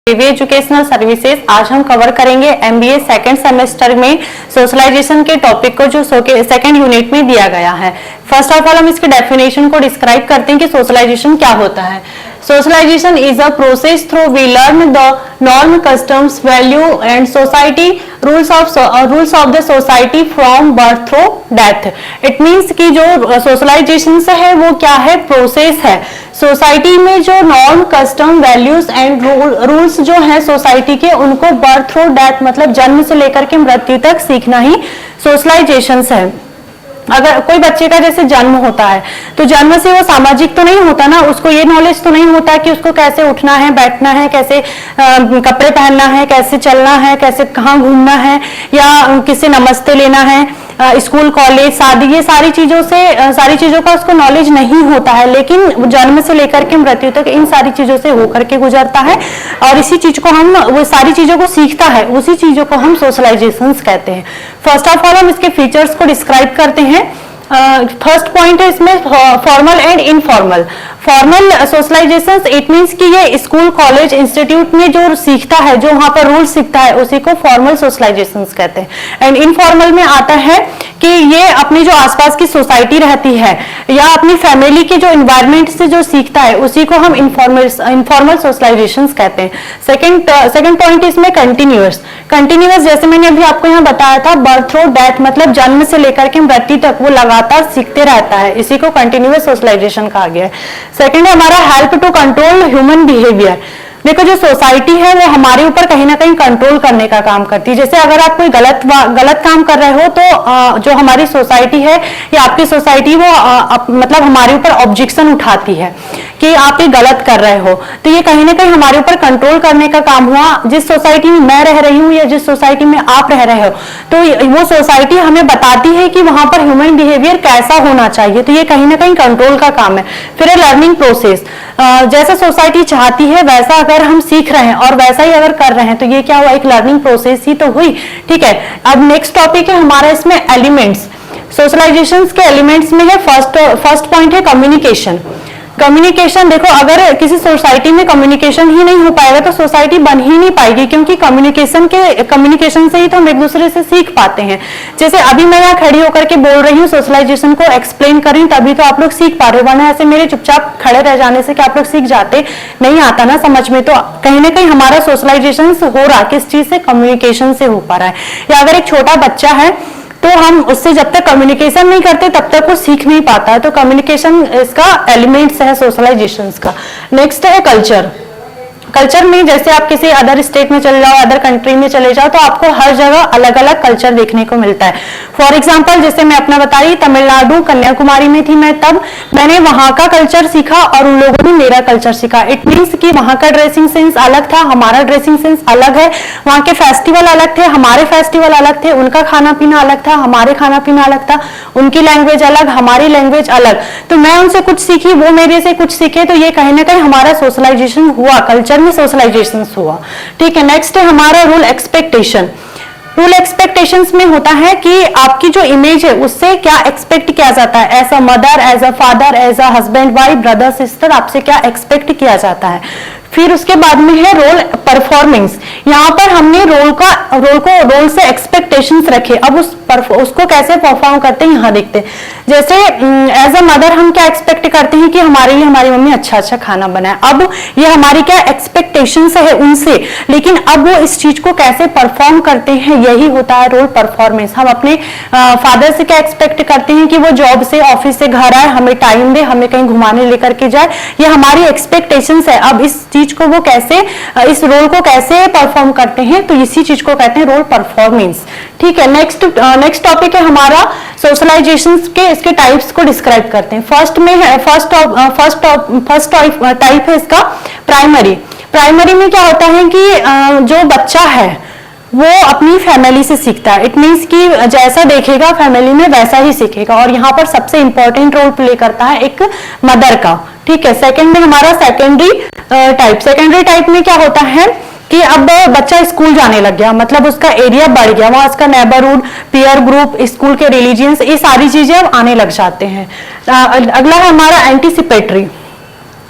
Educational services. आज हम cover करेंगे एमबीए सेकंड सेमेस्टर में सोशलाइजेशन के टॉपिक को जो सेकंड यूनिट में दिया गया है। फर्स्ट ऑफ ऑल हम इसके डेफिनेशन को डिस्क्राइब करते हैं कि सोशलाइजेशन क्या होता है। Socialization is a process through we learn the norm, customs, value and society rules of the society from birth through death. It means कि जो socialization से है वो क्या है, प्रोसेस है। सोसाइटी में जो norm, custom, values and rules जो है सोसाइटी के, उनको बर्थ थ्रू डेथ मतलब जन्म से लेकर के मृत्यु तक सीखना ही सोशलाइजेशन है। अगर कोई बच्चे का जैसे जन्म होता है तो जन्म से वो सामाजिक तो नहीं होता ना, उसको ये नॉलेज तो नहीं होता कि उसको कैसे उठना है, बैठना है, कैसे कपड़े पहनना है, कैसे चलना है, कैसे कहाँ घूमना है, या किससे नमस्ते लेना है, स्कूल, कॉलेज, शादी, ये सारी चीजों का उसको नॉलेज नहीं होता है। लेकिन जन्म से लेकर के मृत्यु तक इन सारी चीजों से होकर के गुजरता है और इसी चीज को हम, वो सारी चीजों को सीखता है, उसी चीजों को हम सोशलाइजेशंस कहते हैं। फर्स्ट ऑफ ऑल हम इसके फीचर्स को डिस्क्राइब करते हैं। फर्स्ट पॉइंट है इसमें formal and informal. Formal socialisation it means कि ये स्कूल, कॉलेज, इंस्टीट्यूट में जो सीखता है, जो वहां पर रूल सीखता है, उसी को फॉर्मल सोशलाइजेशन कहते हैं। एंड इनफॉर्मल में आता है कि ये अपनी जो आसपास की सोसाइटी रहती है या अपनी फैमिली के जो इन्वायरमेंट से जो सीखता है, उसी को हम इनफॉर्मल सोशलाइजेशन कहते हैं। सेकंड पॉइंट इसमें कंटिन्यूअस। जैसे मैंने अभी आपको यहाँ बताया था, बर्थ थ्रू डेथ मतलब जन्म से लेकर के मृत्यु तक वो लगातार सीखते रहता है, इसी को कंटिन्यूअस सोशलाइजेशन कहा गया है। सेकंड है हमारा help to control human behaviour. देखो जो सोसाइटी है वो हमारे ऊपर कहीं ना कहीं कंट्रोल करने का काम करती है। जैसे अगर आप कोई गलत काम कर रहे हो तो जो हमारी सोसाइटी है या आपकी सोसाइटी वो मतलब हमारे ऊपर ऑब्जेक्शन उठाती है कि आप ये गलत कर रहे हो, तो ये कहीं ना कहीं हमारे ऊपर कंट्रोल करने का काम हुआ। जिस सोसाइटी में मैं रह रही हूँ या जिस सोसाइटी में आप रह रहे हो, तो वो सोसाइटी हमें बताती है कि वहां पर ह्यूमन बिहेवियर कैसा होना चाहिए, तो ये कहीं ना कहीं कंट्रोल का काम है। फिर है लर्निंग प्रोसेस। जैसा सोसाइटी चाहती है वैसा अगर हम सीख रहे हैं और वैसा ही अगर कर रहे हैं तो ये क्या हुआ, एक लर्निंग प्रोसेस ही तो हुई। ठीक है, अब नेक्स्ट टॉपिक है हमारा इसमें एलिमेंट्स। सोशलाइजेशन के एलिमेंट्स में है फर्स्ट पॉइंट है कम्युनिकेशन। कम्युनिकेशन देखो, अगर किसी सोसाइटी में कम्युनिकेशन ही नहीं हो पाएगा तो सोसाइटी बन ही नहीं पाएगी, क्योंकि कम्युनिकेशन से ही तो हम एक दूसरे से सीख पाते हैं। जैसे अभी मैं यहाँ खड़ी होकर के बोल रही हूँ, सोशलाइजेशन को एक्सप्लेन कर रही हूँ, तभी तो आप लोग सीख पा रहे हो, वरना ऐसे मेरे चुपचाप खड़े रह जाने से क्या आप लोग सीख जाते? नहीं आता ना समझ में। तो कहीं ना कहीं हमारा सोशलाइजेशन हो रहा किस चीज से, कम्युनिकेशन से हो पा रहा है। या अगर एक छोटा बच्चा है तो हम उससे जब तक कम्युनिकेशन नहीं करते तब तक वो सीख नहीं पाता है। तो कम्युनिकेशन इसका एलिमेंट्स है सोशलाइजेशन का। नेक्स्ट है कल्चर। कल्चर में जैसे आप किसी अदर स्टेट में चले जाओ, अदर कंट्री में चले जाओ, तो आपको हर जगह अलग अलग कल्चर देखने को मिलता है। फॉर एग्जाम्पल जैसे मैं अपना बता रही, तमिलनाडु, कन्याकुमारी में थी मैं, तब मैंने वहां का कल्चर सीखा और उन लोगों ने मेरा कल्चर सीखा। इट मीन्स कि वहां का ड्रेसिंग सेंस अलग था, हमारा ड्रेसिंग सेंस अलग है। वहां के फेस्टिवल अलग थे, हमारे फेस्टिवल अलग थे। उनका खाना पीना अलग था, हमारे खाना पीना अलग था। उनकी लैंग्वेज अलग, हमारी लैंग्वेज अलग। तो मैं उनसे कुछ सीखी, वो मेरे से कुछ सीखे, तो ये कहीं ना कहीं हमारा सोशलाइजेशन हुआ, कल्चर में सोशलाइजेशन हुआ। ठीक है, नेक्स्ट है हमारा रूल एक्सपेक्टेशन। रूल एक्सपेक्टेशंस में होता है कि आपकी जो इमेज है उससे क्या एक्सपेक्ट किया जाता है, as a mother, as a father, as a husband, wife, brother, sister, आपसे क्या एक्सपेक्ट किया जाता है। फिर उसके बाद में है रोल परफॉर्मेंस। यहाँ पर हमने रोल से एक्सपेक्टेशंस रखे, अब उसको कैसे परफॉर्म करते हैं यहाँ देखते हैं। जैसे एज अ मदर हम क्या एक्सपेक्ट करते हैं कि हमारे लिए हमारी मम्मी अच्छा अच्छा खाना बनाए। अब ये हमारी क्या एक्सपेक्टेशंस है उनसे, लेकिन अब वो इस चीज को कैसे परफॉर्म करते हैं, यही होता है रोल परफॉर्मेंस। हम अपने फादर से क्या एक्सपेक्ट करते हैं कि वो जॉब से, ऑफिस से घर आए, हमें टाइम दे, हमें कहीं घुमाने लेकर के जाए, ये हमारी एक्सपेक्टेशंस है। अब इस चीज को वो कैसे, इस रोल को कैसे परफॉर्म करते हैं, तो इसी चीज को कहते हैं रोल परफॉर्मेंस। ठीक है, नेक्स्ट टॉपिक है हमारा सोशलाइजेशन के, इसके टाइप्स को डिस्क्राइब करते हैं। फर्स्ट टाइप है इसका प्राइमरी। प्राइमरी में क्या होता है कि जो बच्चा है वो अपनी फैमिली से सीखता है। इट मीन्स कि जैसा देखेगा फैमिली में वैसा ही सीखेगा, और यहाँ पर सबसे इंपॉर्टेंट रोल प्ले करता है एक मदर का। ठीक है, सेकंड में हमारा सेकेंडरी टाइप। सेकेंडरी टाइप में क्या होता है कि अब बच्चा स्कूल जाने लग गया, मतलब उसका एरिया बढ़ गया, वहां उसका नेबरहुड, पीयर ग्रुप, स्कूल के रिलीजियंस, ये सारी चीजें अब आने लग जाते हैं। अगला है हमारा एंटीसिपेटरी।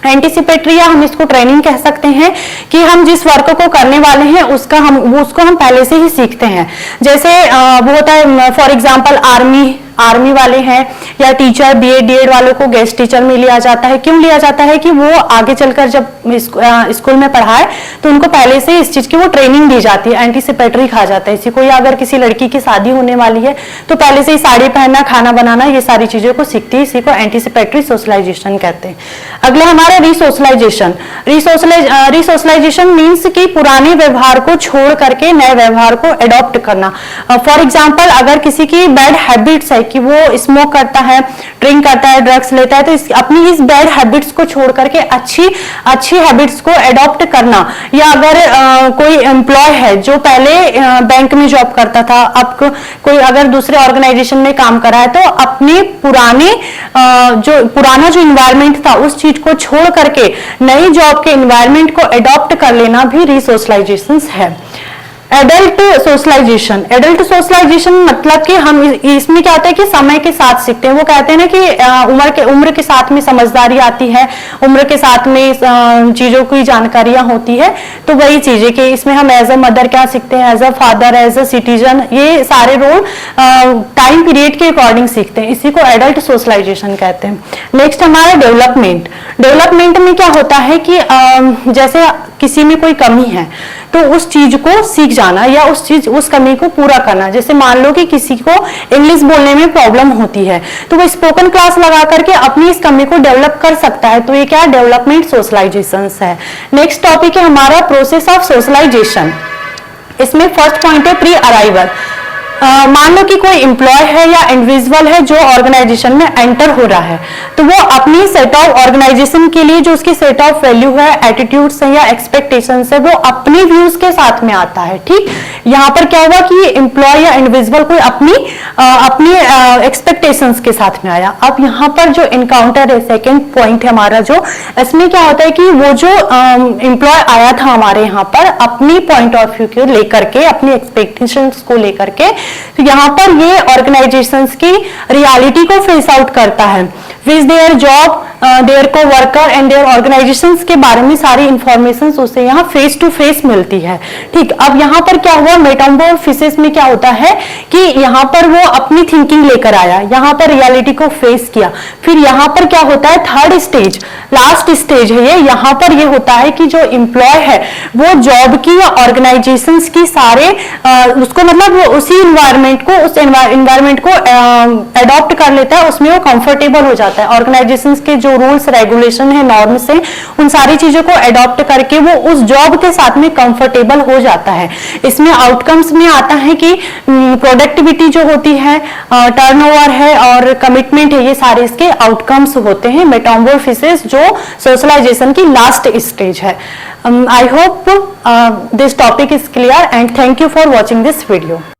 एंटीसिपेटरी या हम इसको ट्रेनिंग कह सकते हैं कि हम जिस वर्क को करने वाले हैं उसको हम पहले से ही सीखते हैं। जैसे वो होता है फॉर एग्जांपल आर्मी वाले हैं या टीचर बीएड डीएड वालों को गेस्ट टीचर में लिया जाता है। क्यों लिया जाता है कि वो आगे चलकर जब स्कूल में पढ़ाए तो उनको पहले से इस चीज की वो ट्रेनिंग दी जाती है, एंटीसिपेटरी कहा जाता है इसी को। या अगर किसी लड़की की शादी होने वाली है तो पहले से ही साड़ी पहनना, खाना बनाना, ये सारी चीजों को सीखती है, इसी को एंटीसिपेटरी सोशलाइजेशन कहते हैं। अगला हमारा रिसोशलाइजेशन। रिसोशलाइजेशन मीन्स कि पुराने व्यवहार को छोड़ करके नए व्यवहार को एडॉप्ट करना। फॉर एग्जाम्पल अगर किसी की बैड हैबिट्स है कि वो स्मोक करता है, ड्रिंक करता है, ड्रग्स लेता है, तो अपनी इस बैड हैबिट्स को छोड़ करके अच्छी हैबिट्स को एडॉप्ट करना। या अगर कोई एम्प्लॉय है जो पहले बैंक में जॉब करता था, अब कोई अगर दूसरे ऑर्गेनाइजेशन में काम कर रहा है, तो अपने पुराना जो इन्वायरमेंट था उस चीज को छोड़ करके नई जॉब के इन्वायरमेंट को एडॉप्ट कर लेना भी रिसोशलाइजेशन है। एडल्ट सोशलाइजेशन मतलब कि हम इसमें क्या होता है कि समय के साथ सीखते हैं। वो कहते हैं ना कि उम्र के साथ में समझदारी आती है, उम्र के साथ में चीजों की जानकारियां होती है। तो वही चीजें कि इसमें हम एज अ मदर क्या सीखते हैं, as a father, as a citizen, ये सारे रोल टाइम पीरियड के अकॉर्डिंग सीखते हैं। इसी को एडल्ट सोशलाइजेशन कहते हैं। नेक्स्ट हमारा डेवलपमेंट में क्या होता है कि जैसे किसी में कोई कमी है तो उस चीज को सीख जाना या उस कमी को पूरा करना। जैसे मान लो कि किसी को इंग्लिश बोलने में प्रॉब्लम होती है तो वो स्पोकन क्लास लगा करके अपनी इस कमी को डेवलप कर सकता है। तो ये क्या डेवलपमेंट सोशलाइजेशन है। नेक्स्ट टॉपिक है हमारा प्रोसेस ऑफ सोशलाइजेशन। इसमें फर्स्ट पॉइंट है प्री अराइवल। मान लो कि कोई एम्प्लॉय है या इंडिविजुअल है जो ऑर्गेनाइजेशन में एंटर हो रहा है, तो वो अपनी सेट ऑफ ऑर्गेनाइजेशन के लिए जो उसकी सेट ऑफ वैल्यू है, एटीट्यूड्स है या एक्सपेक्टेशंस है, वो अपनी व्यूज के साथ में आता है। ठीक, यहाँ पर क्या हुआ कि एम्प्लॉय या इंडिविजुअल कोई अपनी एक्सपेक्टेशंस के साथ में आया। अब यहाँ पर जो इनकाउंटर है, सेकेंड पॉइंट है हमारा, जो इसमें क्या होता है कि वो जो एम्प्लॉय आया था हमारे यहाँ पर अपनी पॉइंट ऑफ व्यू को लेकर के, अपनी एक्सपेक्टेशंस को लेकर के, तो यहाँ पर ये ऑर्गेनाइजेशंस की रियलिटी को फेस आउट करता है। विच देयर जॉब, देयर को वर्कर एंड देयर ऑर्गेनाइजेशंस के बारे में सारी इंफॉर्मेशन उसे यहाँ फेस टू फेस मिलती है। ठीक, अब यहाँ पर क्या हुआ, मेटामॉर्फोसिस में क्या होता है कि यहाँ पर वो अपनी थिंकिंग लेकर आया, यहाँ पर रियलिटी को फेस किया। फिर यहाँ पर क्या होता है, थर्ड स्टेज, लास्ट स्टेज है ये। यहाँ पर ये होता है कि जो एम्प्लॉय है वो जॉब की या ऑर्गेनाइजेशंस की सारे उसको मतलब उसी इन्वायरमेंट को एडॉप्ट कर लेता है, उसमें वो कंफर्टेबल हो जाता है। ऑर्गेनाइजेशंस के जो रूल्स रेगुलेशन है, नॉर्म्स है, उन सारी चीजों को एडॉप्ट करके वो उस जॉब के साथ में कंफर्टेबल हो जाता है। इसमें आउटकम्स में आता है कि प्रोडक्टिविटी जो होती है, टर्नओवर है और कमिटमेंट है, ये सारे इसके आउटकम्स होते हैं। मेटामॉर्फोसिस जो सोशलाइजेशन की लास्ट स्टेज है। I hope this topic is clear and thank you for watching this video.